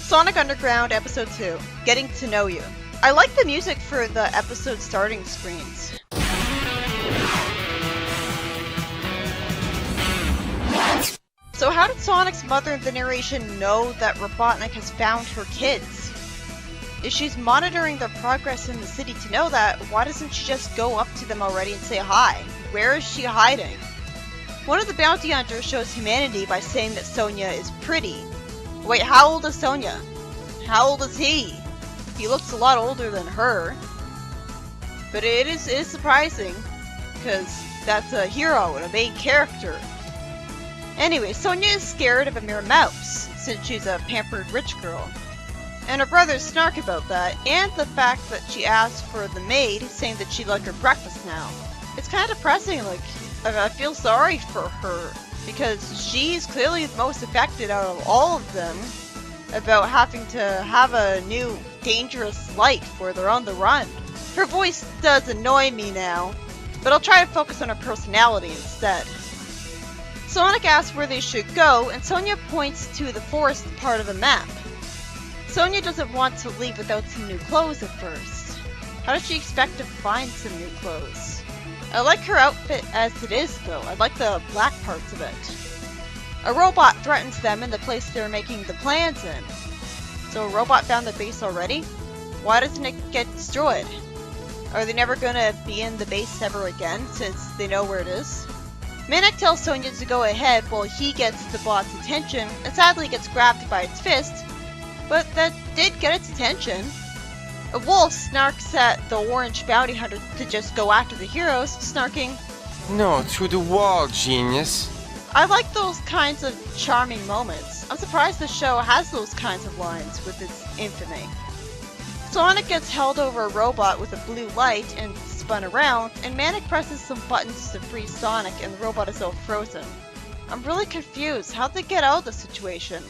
Sonic Underground Episode 2, Getting to Know You. I like the music for the episode starting screens. So how did Sonic's mother in the narration know that Robotnik has found her kids? If she's monitoring their progress in the city to know that, why doesn't she just go up to them already and say hi? Where is she hiding? One of the bounty hunters shows humanity by saying that Sonia is pretty. Wait, how old is Sonia? How old is he? He looks a lot older than her. But it is surprising, because that's a hero and a main character. Anyway, Sonia is scared of a mere mouse, since she's a pampered rich girl. And her brothers snark about that, and the fact that she asked for the maid, saying that she'd like her breakfast now. It's kind of depressing, like, I feel sorry for her, because she's clearly the most affected out of all of them about having to have a new dangerous life where they're on the run. Her voice does annoy me now, but I'll try to focus on her personality instead. Sonic asks where they should go, and Sonia points to the forest part of the map. Sonia doesn't want to leave without some new clothes at first. How does she expect to find some new clothes? I like her outfit as it is though, I like the black parts of it. A robot threatens them in the place they're making the plans in. So a robot found the base already? Why doesn't it get destroyed? Are they never gonna be in the base ever again, since they know where it is? Manic tells Sonia to go ahead while he gets the bot's attention, and sadly gets grabbed by its fist, but that did get its attention. A wolf snarks at the orange bounty hunter to just go after the heroes, snarking, "No, to the wall, genius." I like those kinds of charming moments. I'm surprised the show has those kinds of lines with its infamy. Sonic gets held over a robot with a blue light and spun around, and Manic presses some buttons to free Sonic and the robot is all frozen. I'm really confused. How'd they get out of the situation?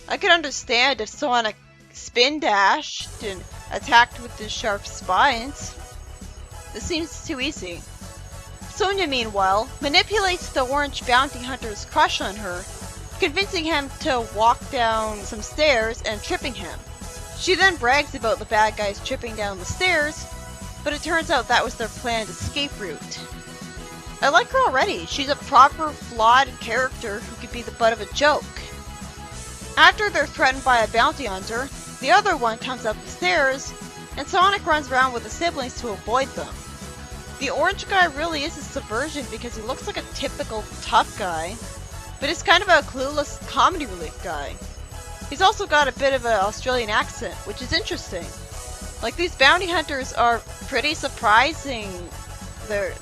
I could understand if Sonic spin dashed and attacked with his sharp spines. This seems too easy. Sonia, meanwhile, manipulates the orange bounty hunter's crush on her, convincing him to walk down some stairs and tripping him. She then brags about the bad guys tripping down the stairs, but it turns out that was their planned escape route. I like her already. She's a proper, flawed character who could be the butt of a joke. After they're threatened by a bounty hunter, the other one comes up the stairs, and Sonic runs around with the siblings to avoid them. The orange guy really is a subversion because he looks like a typical tough guy, but he's kind of a clueless comedy relief guy. He's also got a bit of an Australian accent, which is interesting. Like, these bounty hunters are pretty surprising. They're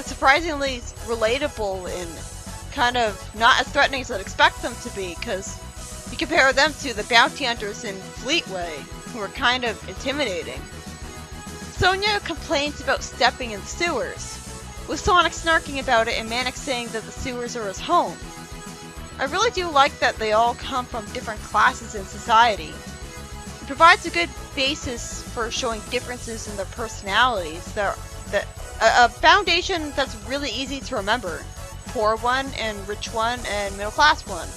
surprisingly relatable and kind of not as threatening as I'd expect them to be, because you compare them to the bounty hunters in Fleetway, who are kind of intimidating. Sonia complains about stepping in the sewers, with Sonic snarking about it and Manic saying that the sewers are his home. I really do like that they all come from different classes in society. It provides a good basis for showing differences in their personalities, a foundation that's really easy to remember. Poor one, and rich one, and middle class one.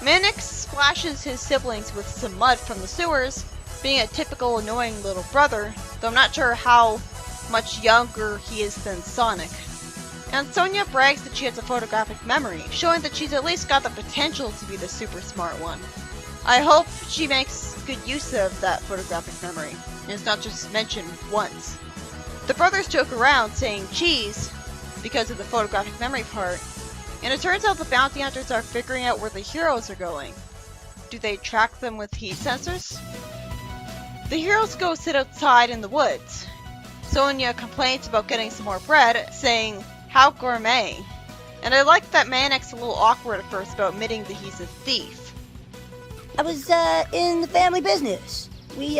Manic splashes his siblings with some mud from the sewers, being a typical annoying little brother, though I'm not sure how much younger he is than Sonic. And Sonia brags that she has a photographic memory, showing that she's at least got the potential to be the super smart one. I hope she makes good use of that photographic memory, and it's not just mentioned once. The brothers joke around saying cheese because of the photographic memory part, and it turns out the bounty hunters are figuring out where the heroes are going. Do they track them with heat sensors? The heroes go sit outside in the woods. Sonia complains about getting some more bread, saying, "How gourmet." And I like that Manic's a little awkward at first about admitting that he's a thief. I was, in the family business. We,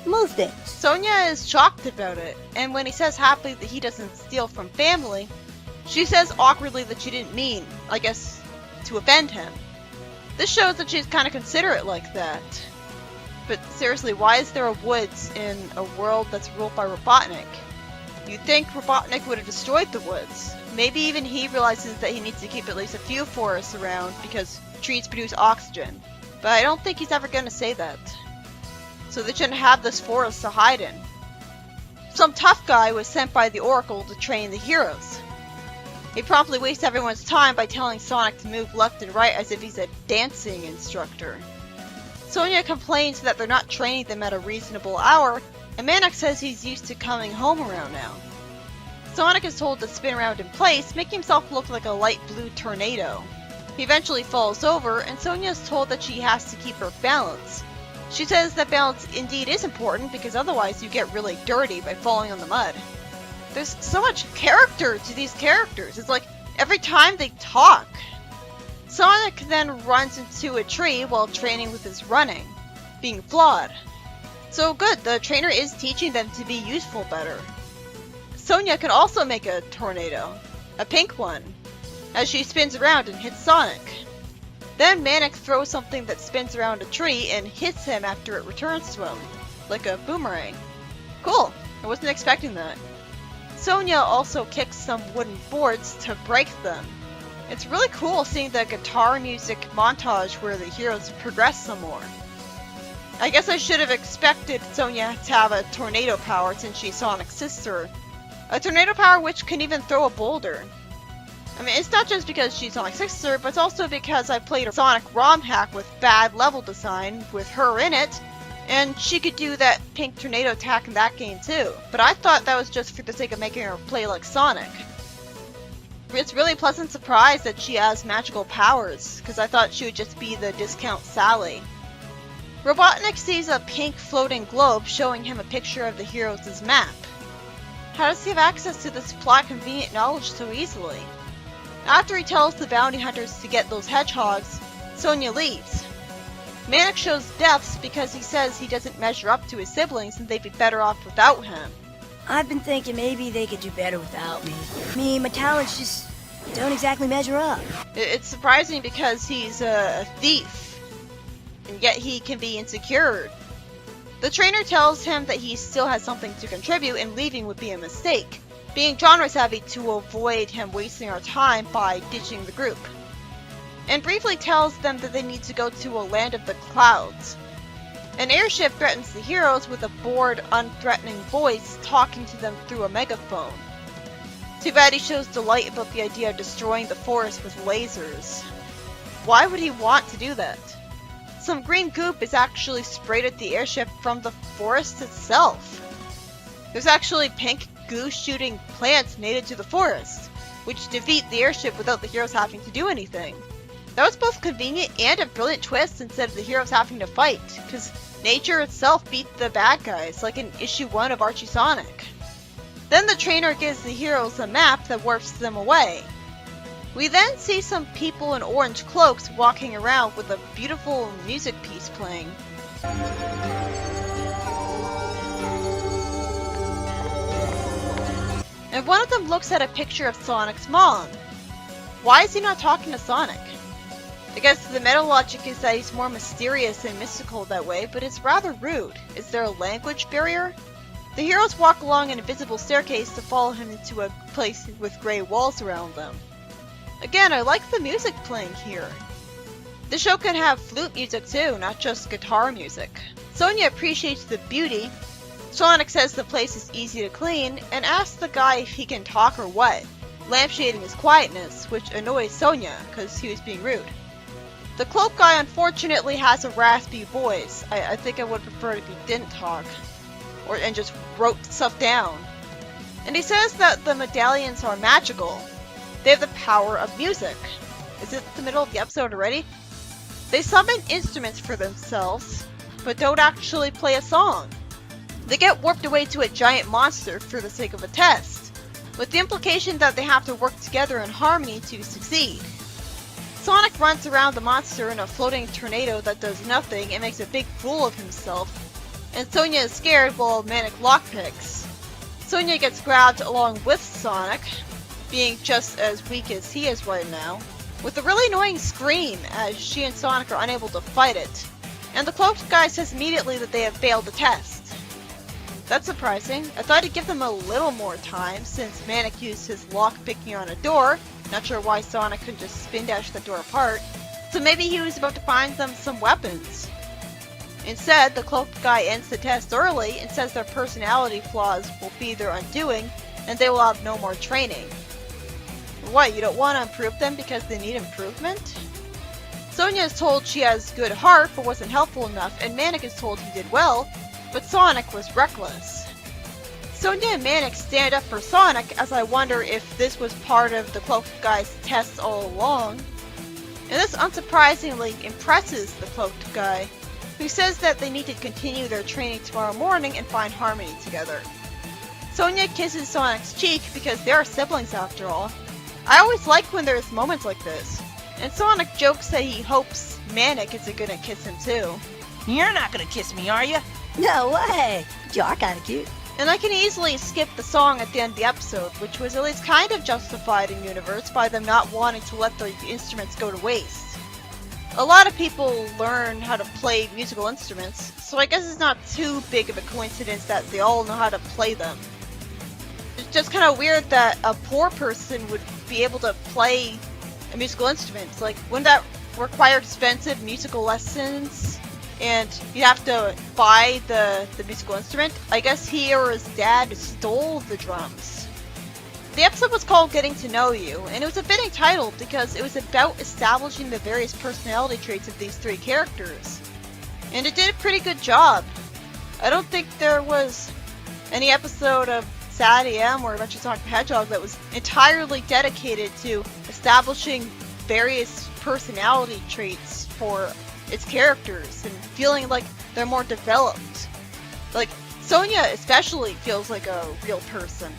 moved things. Sonia is shocked about it, and when he says happily that he doesn't steal from family, she says awkwardly that she didn't mean, I guess, to offend him. This shows that she's kind of considerate like that. But seriously, why is there a woods in a world that's ruled by Robotnik? You'd think Robotnik would have destroyed the woods. Maybe even he realizes that he needs to keep at least a few forests around because trees produce oxygen. but I don't think he's ever gonna say that. So they shouldn't have this forest to hide in. Some tough guy was sent by the Oracle to train the heroes. He promptly wastes everyone's time by telling Sonic to move left and right as if he's a dancing instructor. Sonia complains that they're not training them at a reasonable hour, and Manic says he's used to coming home around now. Sonic is told to spin around in place, making himself look like a light blue tornado. He eventually falls over, and Sonia is told that she has to keep her balance. She says that balance indeed is important because otherwise you get really dirty by falling on the mud. There's so much character to these characters. It's like every time they talk. Sonic then runs into a tree while training with his running, being flawed. So good, the trainer is teaching them to be useful better. Sonia can also make a tornado, a pink one, as she spins around and hits Sonic. Then Manic throws something that spins around a tree and hits him after it returns to him, like a boomerang. Cool, I wasn't expecting that. Sonia also kicks some wooden boards to break them. It's really cool seeing the guitar music montage where the heroes progress some more. I guess I should have expected Sonia to have a tornado power since she's Sonic's sister. A tornado power which can even throw a boulder. I mean, it's not just because she's Sonic's sister, but it's also because I played a Sonic ROM hack with bad level design with her in it, and she could do that pink tornado attack in that game too. But I thought that was just for the sake of making her play like Sonic. It's really a pleasant surprise that she has magical powers, because I thought she would just be the discount Sally. Robotnik sees a pink floating globe showing him a picture of the heroes' map. How does he have access to this plot convenient knowledge so easily? After he tells the bounty hunters to get those hedgehogs, Sonia leaves. Manic shows depths because he says he doesn't measure up to his siblings and they'd be better off without him. I've been thinking maybe they could do better without me. I mean, my talents just don't exactly measure up. It's surprising because he's a thief, and yet he can be insecure. The trainer tells him that he still has something to contribute and leaving would be a mistake, being genre savvy to avoid him wasting our time by ditching the group. And briefly tells them that they need to go to a land of the clouds. An airship threatens the heroes with a bored, unthreatening voice talking to them through a megaphone. Too bad he shows delight about the idea of destroying the forest with lasers. Why would he want to do that? Some green goop is actually sprayed at the airship from the forest itself. There's actually pink goo shooting plants native to the forest, which defeat the airship without the heroes having to do anything. That was both convenient and a brilliant twist instead of the heroes having to fight, because nature itself beat the bad guys, like in issue 1 of Archie Sonic. Then the trainer gives the heroes a map that warps them away. We then see some people in orange cloaks walking around with a beautiful music piece playing. And one of them looks at a picture of Sonic's mom. Why is he not talking to Sonic? I guess the meta logic is that he's more mysterious and mystical that way, but it's rather rude. Is there a language barrier? The heroes walk along an invisible staircase to follow him into a place with grey walls around them. Again, I like the music playing here. The show can have flute music too, not just guitar music. Sonia appreciates the beauty. Sonic says the place is easy to clean, and asks the guy if he can talk or what, lampshading his quietness, which annoys Sonia, because he was being rude. The cloak guy unfortunately has a raspy voice. I think I would prefer if he didn't talk, and just wrote stuff down. And he says that the medallions are magical. They have the power of music. Is it the middle of the episode already? They summon instruments for themselves, but don't actually play a song. They get warped away to a giant monster for the sake of a test, with the implication that they have to work together in harmony to succeed. Sonic runs around the monster in a floating tornado that does nothing and makes a big fool of himself, and Sonia is scared while Manic lockpicks. Sonia gets grabbed along with Sonic, being just as weak as he is right now, with a really annoying scream as she and Sonic are unable to fight it, and the cloaked guy says immediately that they have failed the test. That's surprising. I thought he'd give them a little more time since Manic used his lock picking on a door. Not sure why Sonic couldn't just spin dash the door apart. So maybe he was about to find them some weapons. Instead, the cloaked guy ends the test early and says their personality flaws will be their undoing and they will have no more training. What, you don't want to improve them because they need improvement? Sonia is told she has good heart but wasn't helpful enough, and Manic is told he did well, but Sonic was reckless. Sonia and Manic stand up for Sonic, as I wonder if this was part of the cloaked guy's tests all along. And this unsurprisingly impresses the cloaked guy, who says that they need to continue their training tomorrow morning and find harmony together. Sonia kisses Sonic's cheek because they are siblings after all. I always like when there's moments like this. And Sonic jokes that he hopes Manic is gonna kiss him too. You're not gonna kiss me, are you? No way! You are kinda cute. And I can easily skip the song at the end of the episode, which was at least kind of justified in universe by them not wanting to let the instruments go to waste. A lot of people learn how to play musical instruments, so I guess it's not too big of a coincidence that they all know how to play them. It's just kind of weird that a poor person would be able to play a musical instrument. Like, wouldn't that require expensive musical lessons? And you'd have to buy the musical instrument? I guess he or his dad stole the drums. The episode was called Getting to Know You, and it was a fitting title because it was about establishing the various personality traits of these three characters. And it did a pretty good job. I don't think there was any episode of Sad AM or Adventures of Sonic the Hedgehog that was entirely dedicated to establishing various personality traits for its characters and feeling like they're more developed. Like, Sonia especially feels like a real person.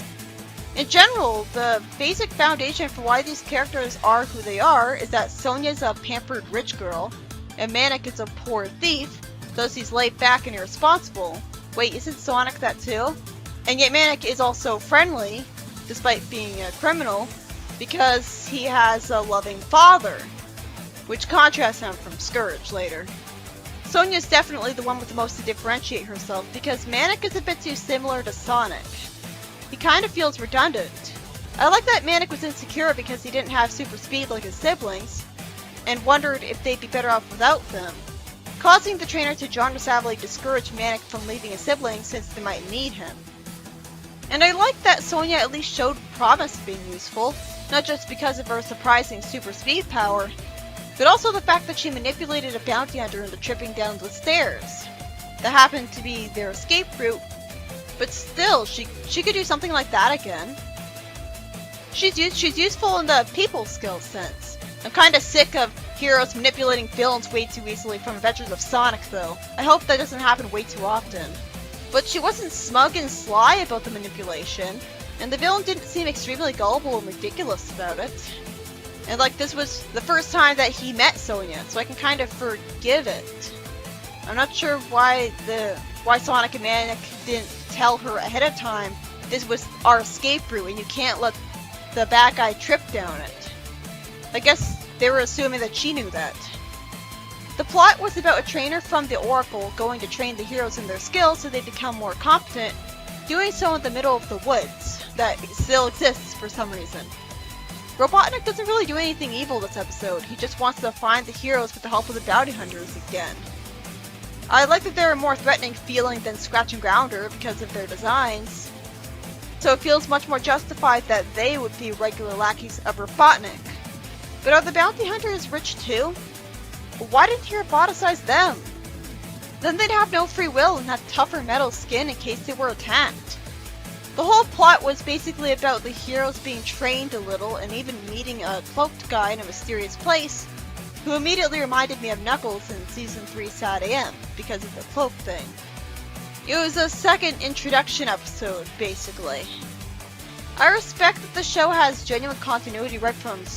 In general, the basic foundation for why these characters are who they are is that Sonia's a pampered rich girl, and Manic is a poor thief, thus he's laid back and irresponsible. Wait, isn't Sonic that too? And yet Manic is also friendly, despite being a criminal, because he has a loving father, which contrasts him from Scourge later. Sonia's definitely the one with the most to differentiate herself, because Manic is a bit too similar to Sonic. He kind of feels redundant. I like that Manic was insecure because he didn't have super speed like his siblings, and wondered if they'd be better off without them, causing the trainer to Savely discourage Manic from leaving his siblings since they might need him. And I like that Sonia at least showed promise of being useful, not just because of her surprising super speed power, but also the fact that she manipulated a bounty hunter into tripping down the stairs. That happened to be their escape route, but still, she could do something like that again. She's useful in the people skills sense. I'm kinda sick of heroes manipulating villains way too easily from Adventures of Sonic though. I hope that doesn't happen way too often. But she wasn't smug and sly about the manipulation, and the villain didn't seem extremely gullible and ridiculous about it. And like, this was the first time that he met Sonia, so I can kind of forgive it. I'm not sure why Sonic and Manic didn't tell her ahead of time this was our escape route and you can't let the bad guy trip down it. I guess they were assuming that she knew that. The plot was about a trainer from the Oracle going to train the heroes in their skills so they become more competent, doing so in the middle of the woods that still exists for some reason. Robotnik doesn't really do anything evil this episode, he just wants to find the heroes with the help of the bounty hunters again. I like that they're a more threatening feeling than Scratch and Grounder because of their designs, so it feels much more justified that they would be regular lackeys of Robotnik. But are the bounty hunters rich too? Why didn't he roboticize them? Then they'd have no free will and have tougher metal skin in case they were attacked. The whole plot was basically about the heroes being trained a little and even meeting a cloaked guy in a mysterious place who immediately reminded me of Knuckles in Season 3 Sad AM because of the cloak thing. It was a second introduction episode, basically. I respect that the show has genuine continuity right from the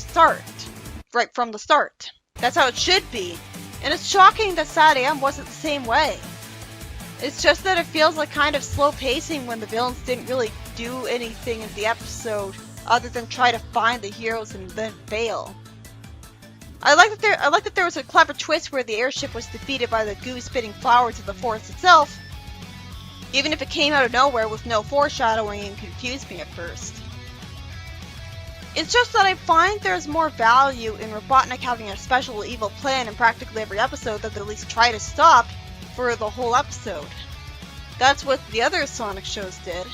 start. That's how it should be, and it's shocking that Sad AM wasn't the same way. It's just that it feels like kind of slow pacing when the villains didn't really do anything in the episode other than try to find the heroes and then fail. I like that there was a clever twist where the airship was defeated by the goo-spitting flowers of the forest itself, even if it came out of nowhere with no foreshadowing and confused me at first. It's just that I find there's more value in Robotnik having a special evil plan in practically every episode that they at least try to stop for the whole episode. That's what the other Sonic shows did.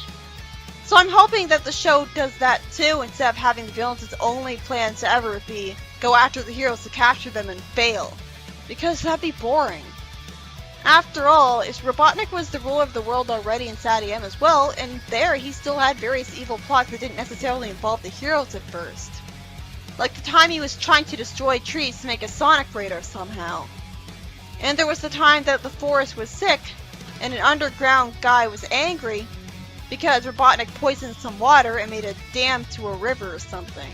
So I'm hoping that the show does that too, instead of having the villains' only plan to ever be go after the heroes to capture them and fail. Because that'd be boring. After all, if Robotnik was the ruler of the world already in Sad AM as well, and there he still had various evil plots that didn't necessarily involve the heroes at first. Like the time he was trying to destroy trees to make a Sonic radar somehow. And there was the time that the forest was sick, and an underground guy was angry because Robotnik poisoned some water and made a dam to a river or something.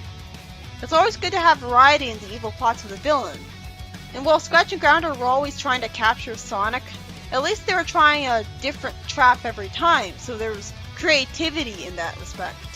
It's always good to have variety in the evil plots of the villain. And while Scratch and Grounder were always trying to capture Sonic, at least they were trying a different trap every time, so there was creativity in that respect.